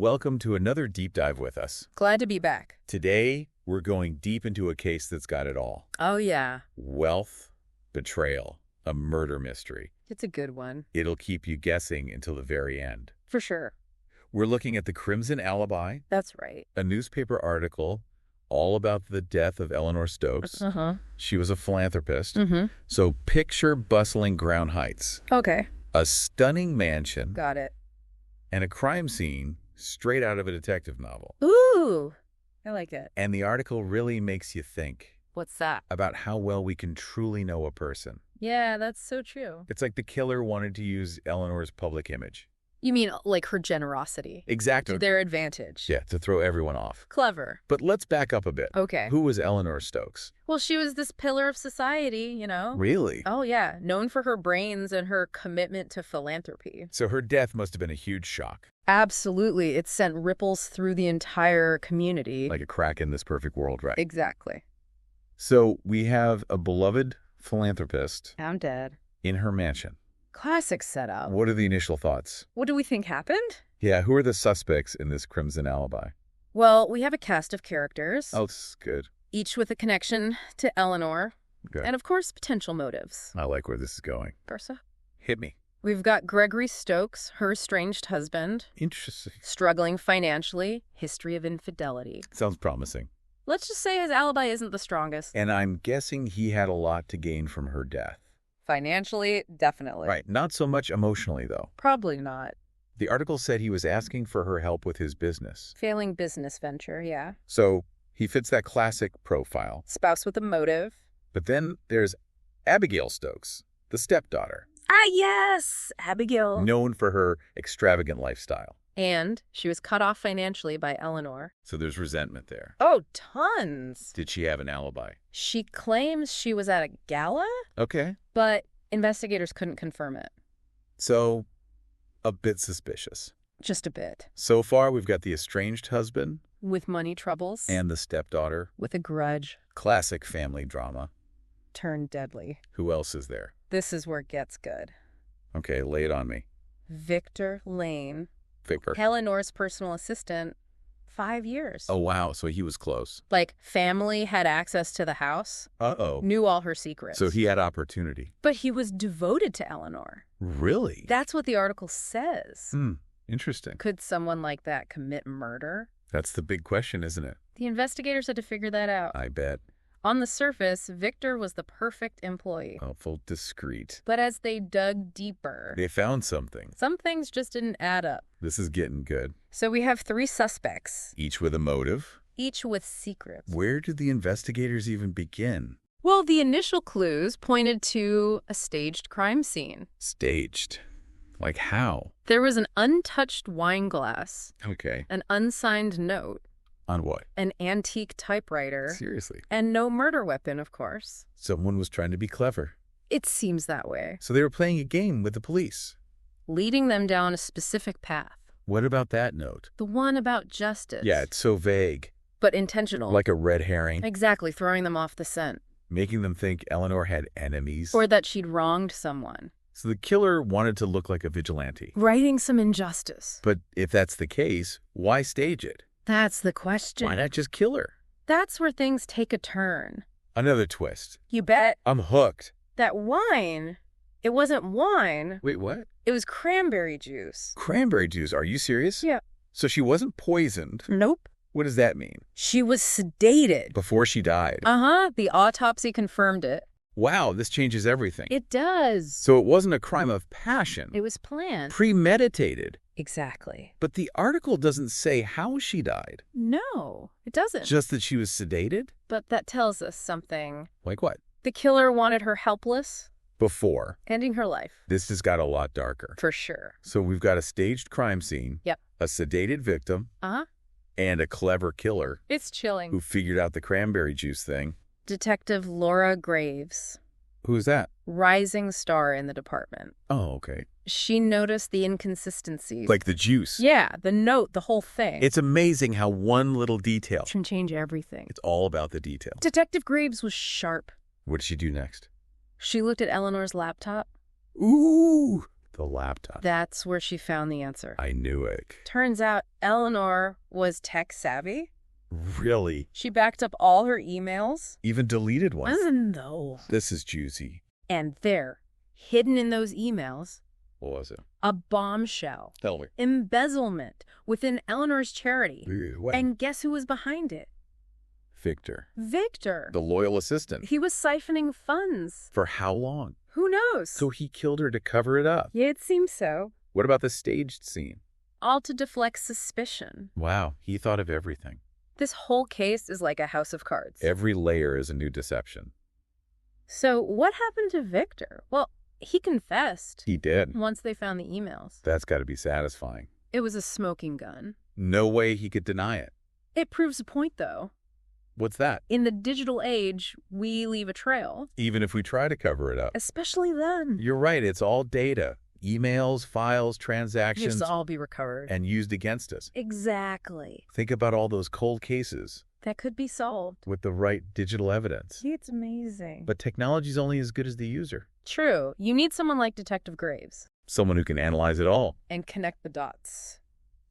welcome to another deep dive with us. Glad to be back. Today, we're going deep into a case that's got it all. Oh, yeah. Wealth, betrayal, a murder mystery. It's a good one. It'll keep you guessing until the very end. For sure. We're looking at the Crimson Alibi, That's right. a newspaper article all about the death of Eleanor Stokes. She was a philanthropist. So picture bustling Crown Heights, Okay. a stunning mansion, Got it. and a crime scene straight out of a detective novel. Ooh. I like it. And the article really makes you think What's that? about how well we can truly know a person. Yeah, that's so true. It's like the killer wanted to use Eleanor's public image. You mean like her generosity? Exactly. To their advantage. Yeah, to throw everyone off. Clever. But let's back up a bit. Okay. Who was Eleanor Stokes? Well, she was this pillar of society, you know? Really? Oh, yeah. Known for her brains and her commitment to philanthropy. So her death must have been a huge shock. Absolutely. It sent ripples through the entire community. Like a crack in this perfect world, right? Exactly. So we have a beloved philanthropist I'm dead. in her mansion. Classic setup. What are the initial thoughts? What do we think happened? Yeah, who are the suspects in this Crimson Alibi? Well, we have a cast of characters, Oh, this is good. each with a connection to Eleanor, Okay. and of course, potential motives. I like where this is going. Versa. Hit me. We've got Gregory Stokes, her estranged husband, Interesting. struggling financially, history of infidelity. Sounds promising. Let's just say his alibi isn't the strongest. And I'm guessing he had a lot to gain from her death. Financially, definitely. Right. Not so much emotionally, though. Probably not. The article said he was asking for her help with his business. Failing business venture, yeah. So he fits that classic profile. Spouse with a motive. But then there's Abigail Stokes, the stepdaughter, Ah, yes! Abigail. known for her extravagant lifestyle. And she was cut off financially by Eleanor. So there's resentment there. Oh, tons. Did she have an alibi? She claims she was at a gala, Okay. but investigators couldn't confirm it. So a bit suspicious. Just a bit. So far, we've got the estranged husband With money troubles. and the stepdaughter. with a grudge. Classic family drama. Turned deadly. Who else is there? This is where it gets good. Okay, lay it on me. Victor Lane, Victor. Eleanor's personal assistant, 5 years. Oh, wow. So he was close. Like, family had access to the house, Uh-oh. knew all her secrets. So he had opportunity. But he was devoted to Eleanor. Really? That's what the article says. Interesting. Could someone like that commit murder? That's the big question, isn't it? The investigators had to figure that out. I bet. On the surface, Victor was the perfect employee. Awful discreet. But as they dug deeper, They found something. some things just didn't add up. This is getting good. So we have 3 suspects, Each with a motive. each with secrets. Where did the investigators even begin? Well, the initial clues pointed to a staged crime scene. Staged. Like how? There was an untouched wine glass, Okay. an unsigned note, On what? an antique typewriter, Seriously. and no murder weapon, of course. Someone was trying to be clever. It seems that way, So they were playing a game with the police. leading them down a specific path. What about that note? The one about justice. Yeah, it's so vague. But intentional. Like a red herring. Exactly, throwing them off the scent. Making them think Eleanor had enemies. Or that she'd wronged someone. So the killer wanted to look like a vigilante. Righting some injustice. But if that's the case, why stage it? That's the question. Why not just kill her? That's where things take a turn. Another twist. You bet. I'm hooked. That wine, it wasn't wine. Wait, what? It was cranberry juice. Cranberry juice. Are you serious? Yeah. So she wasn't poisoned. Nope. What does that mean? She was sedated. Before she died. Uh-huh. The autopsy confirmed it. Wow, this changes everything. It does. So it wasn't a crime of passion. It was planned. Premeditated. Exactly. But the article doesn't say how she died. No, it doesn't. Just that she was sedated? But that tells us something. Like what? The killer wanted her helpless, Before. ending her life. This has got a lot darker. For sure. So we've got a staged crime scene. Yep. A sedated victim. Uh-huh. And a clever killer It's chilling. who figured out the cranberry juice thing. Detective Laura Graves, Who's that? rising star in the department. Oh, okay. She noticed the inconsistencies. Like the juice. Yeah, the note, the whole thing. It's amazing how one little detail. can change everything. It's all about the detail. Detective Graves was sharp. What did she do next? She looked at Eleanor's laptop. Ooh, The laptop. That's where she found the answer. I knew it. Turns out Eleanor was tech savvy. Really? She backed up all her emails. Even deleted ones? No. This is juicy. And there, hidden in those emails, What was it? a bombshell. Tell me. Embezzlement within Eleanor's charity. What? And guess who was behind it? Victor. Victor. The loyal assistant. He was siphoning funds. For how long? Who knows? So he killed her to cover it up. Yeah, it seems so. What about the staged scene? All to deflect suspicion. Wow, he thought of everything. This whole case is like a house of cards. Every layer is a new deception. So what happened to Victor? Well, he confessed. He did. Once they found the emails. That's got to be satisfying. It was a smoking gun. No way he could deny it. It proves a point, though. What's that? In the digital age, we leave a trail. Even if we try to cover it up. Especially then. You're right, it's all data. Emails, files, It transactions. should all be recovered. And used against us. Exactly. Think about all those cold cases That could be solved. with the right digital evidence. It's amazing. But technology's only as good as the user. True. You need someone like Detective Graves. Someone who can analyze it all. And connect the dots.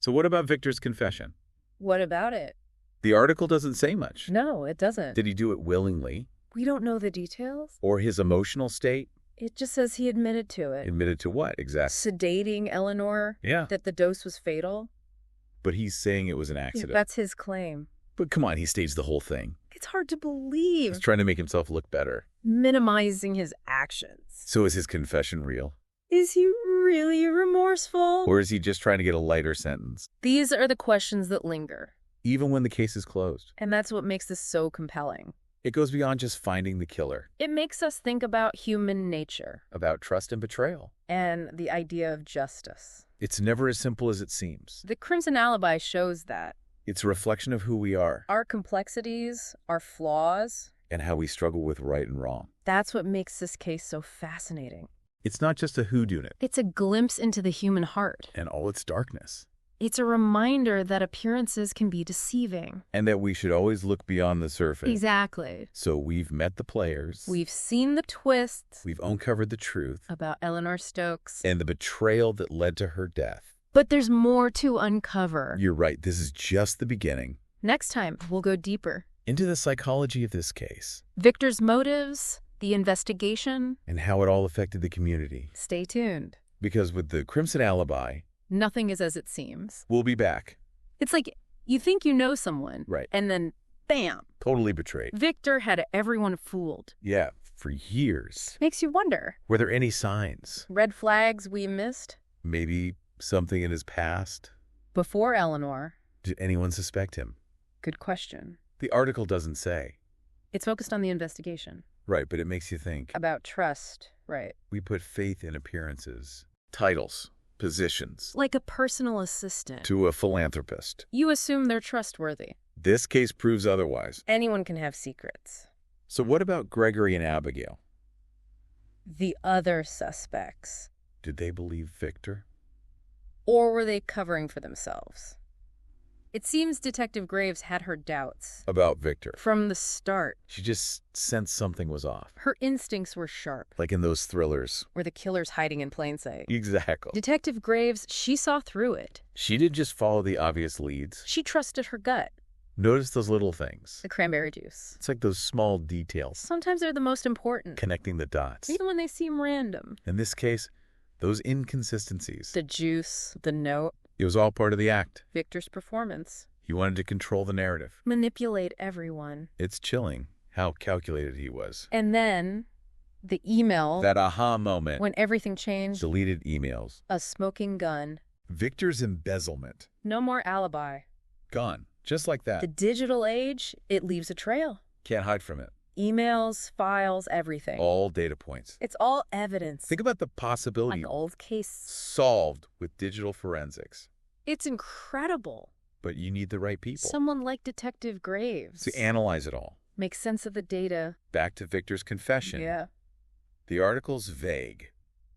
So what about Victor's confession? What about it? The article doesn't say much. No, it doesn't. Did he do it willingly? We don't know the details. Or his emotional state? It just says he admitted to it. Admitted to what exactly? Sedating Eleanor. Yeah. That the dose was fatal. But he's saying it was an Yeah, accident. that's his claim. But come on, he staged the whole thing. It's hard to believe. He's trying to make himself look better. Minimizing his actions. So is his confession real? Is he really remorseful? Or is he just trying to get a lighter sentence? These are the questions that linger. Even when the case is closed. And that's what makes this so compelling. It goes beyond just finding the killer. It makes us think about human nature. About trust and betrayal. And the idea of justice. It's never as simple as it seems. The Crimson Alibi shows that. It's a reflection of who we are. Our complexities, our flaws. And how we struggle with right and wrong. That's what makes this case so fascinating. It's not just a whodunit. It's a glimpse into the human heart. And all its darkness. It's a reminder that appearances can be deceiving. And that we should always look beyond the surface. Exactly. So we've met the players. We've seen the twists. We've uncovered the truth. About Eleanor Stokes. And the betrayal that led to her death. But there's more to uncover. You're right. This is just the beginning. Next time, we'll go deeper. Into the psychology of this case. Victor's motives, the investigation. And how it all affected the community. Stay tuned. Because with the Crimson Alibi, nothing is as it seems. We'll be back. It's like you think you know someone. Right. And then, bam. Totally betrayed. Victor had everyone fooled. Yeah, for years. Makes you wonder. Were there any signs? Red flags we missed? Maybe something in his past? Before Eleanor. Did anyone suspect him? Good question. The article doesn't say. It's focused on the investigation. Right, but it makes you think. About trust, right. We put faith in appearances. Titles. Positions. Like a personal assistant. To a philanthropist. You assume they're trustworthy. This case proves otherwise. Anyone can have secrets. So what about Gregory and Abigail? The other suspects. Did they believe Victor? Or were they covering for themselves? It seems Detective Graves had her doubts. About Victor. From the start. She just sensed something was off. Her instincts were sharp. Like in those thrillers. Where the killer's hiding in plain sight. Exactly. Detective Graves, she saw through it. She didn't just follow the obvious leads. She trusted her gut. Notice those little things. The cranberry juice. It's like those small details. Sometimes they're the most important. Connecting the dots. Even when they seem random. In this case, those inconsistencies. The juice, the note. It was all part of the act. Victor's performance. He wanted to control the narrative. Manipulate everyone. It's chilling how calculated he was. And then, the email. That aha moment. When everything changed. Deleted emails. A smoking gun. Victor's embezzlement. No more alibi. Gone. Just like that. The digital age, it leaves a trail. Can't hide from it. Emails, files, everything. All data points. It's all evidence. Think about the possibility. An old case. Solved with digital forensics. It's incredible. But you need the right people. Someone like Detective Graves. To analyze it all. Make sense of the data. Back to Victor's confession. Yeah. The article's vague.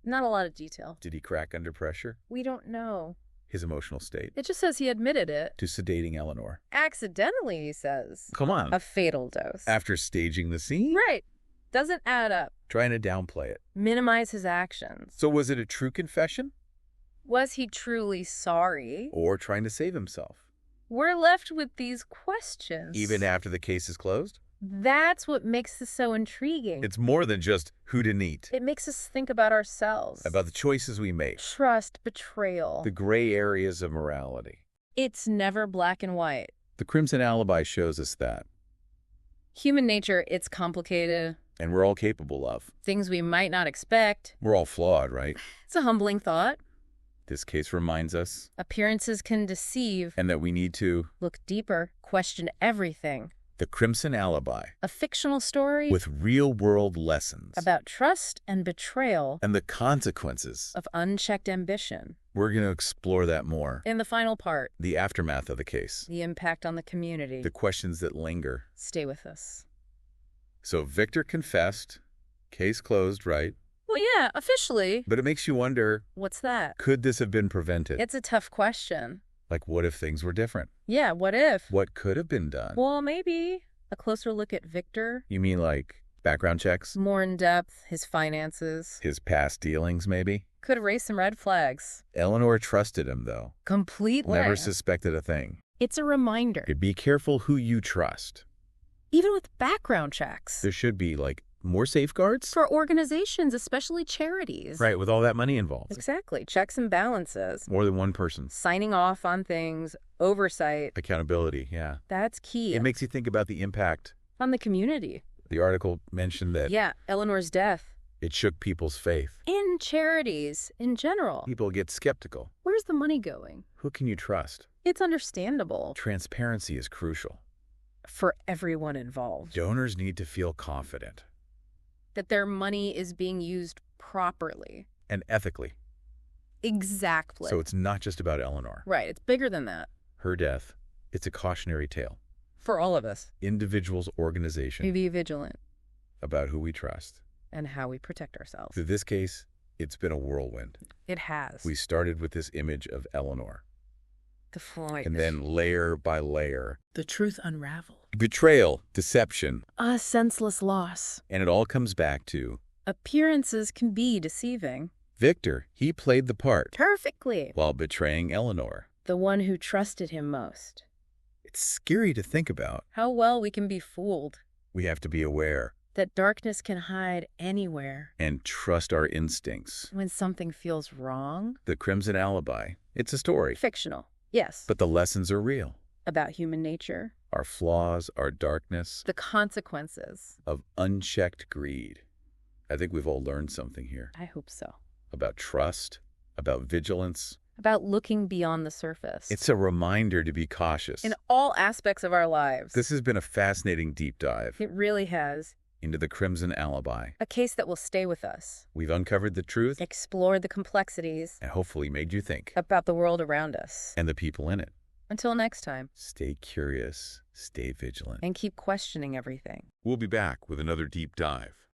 Not a lot of detail. Did he crack under pressure? We don't know. His emotional state. It just says he admitted it. To sedating Eleanor. Accidentally, he says. Come on. A fatal dose. After staging the scene? Right. Doesn't add up. Trying to downplay it. Minimize his actions. So was it a true confession? Was he truly sorry? Or trying to save himself? We're left with these questions. Even after the case is closed? That's what makes this so intriguing. It's more than just who to eat. It makes us think about ourselves. About the choices we make. Trust, betrayal. The gray areas of morality. It's never black and white. The Crimson Alibi shows us that. Human nature, it's complicated. And we're all capable of. Things we might not expect. We're all flawed, right? It's a humbling thought. This case reminds us. Appearances can deceive. And that we need to look deeper, question everything. The Crimson Alibi. A fictional story with real-world lessons. About trust and betrayal. And the consequences of unchecked ambition. We're going to explore that more. In the final part. The aftermath of the case. The impact on the community. The questions that linger. Stay with us. So Victor confessed. Case closed, right? Well, yeah, officially. But it makes you wonder. What's that? Could this have been prevented? It's a tough question. Like, what if things were different? Yeah, what if? What could have been done? Well, maybe a closer look at Victor. You mean like background checks? More in depth, his finances. His past dealings, maybe? Could have raised some red flags. Eleanor trusted him, though. Completely. Never suspected a thing. It's a reminder. Be careful who you trust. Even with background checks. There should be, like, more safeguards? For organizations, especially charities. Right, with all that money involved. Exactly. Checks and balances. More than one person. Signing off on things. Oversight. Accountability, yeah. That's key. It makes you think about the impact. On the community. The article mentioned that. Yeah, Eleanor's death. It shook people's faith. In charities, in general. People get skeptical. Where's the money going? Who can you trust? It's understandable. Transparency is crucial. For everyone involved. Donors need to feel confident. That their money is being used properly. And ethically. Exactly. So it's not just about Eleanor. Right, it's bigger than that. Her death, it's a cautionary tale. For all of us. Individuals, organization. Be vigilant. About who we trust. And how we protect ourselves. Through this case, it's been a whirlwind. It has. We started with this image of Eleanor. The flight. And then layer by layer. The truth unraveled. Betrayal, deception. A senseless loss. And it all comes back to... appearances can be deceiving. Victor, he played the part. Perfectly. While betraying Eleanor. The one who trusted him most. It's scary to think about. How well we can be fooled. We have to be aware. That darkness can hide anywhere. And trust our instincts. When something feels wrong. The Crimson Alibi. It's a story. Fictional, yes. But the lessons are real. About human nature. Our flaws, our darkness. The consequences. Of unchecked greed. I think we've all learned something here. I hope so. About trust. About vigilance. About looking beyond the surface. It's a reminder to be cautious. In all aspects of our lives. This has been a fascinating deep dive. It really has. Into the Crimson Alibi. A case that will stay with us. We've uncovered the truth. Explored the complexities. And hopefully made you think. About the world around us. And the people in it. Until next time. Stay curious. Stay vigilant. And keep questioning everything. We'll be back with another deep dive.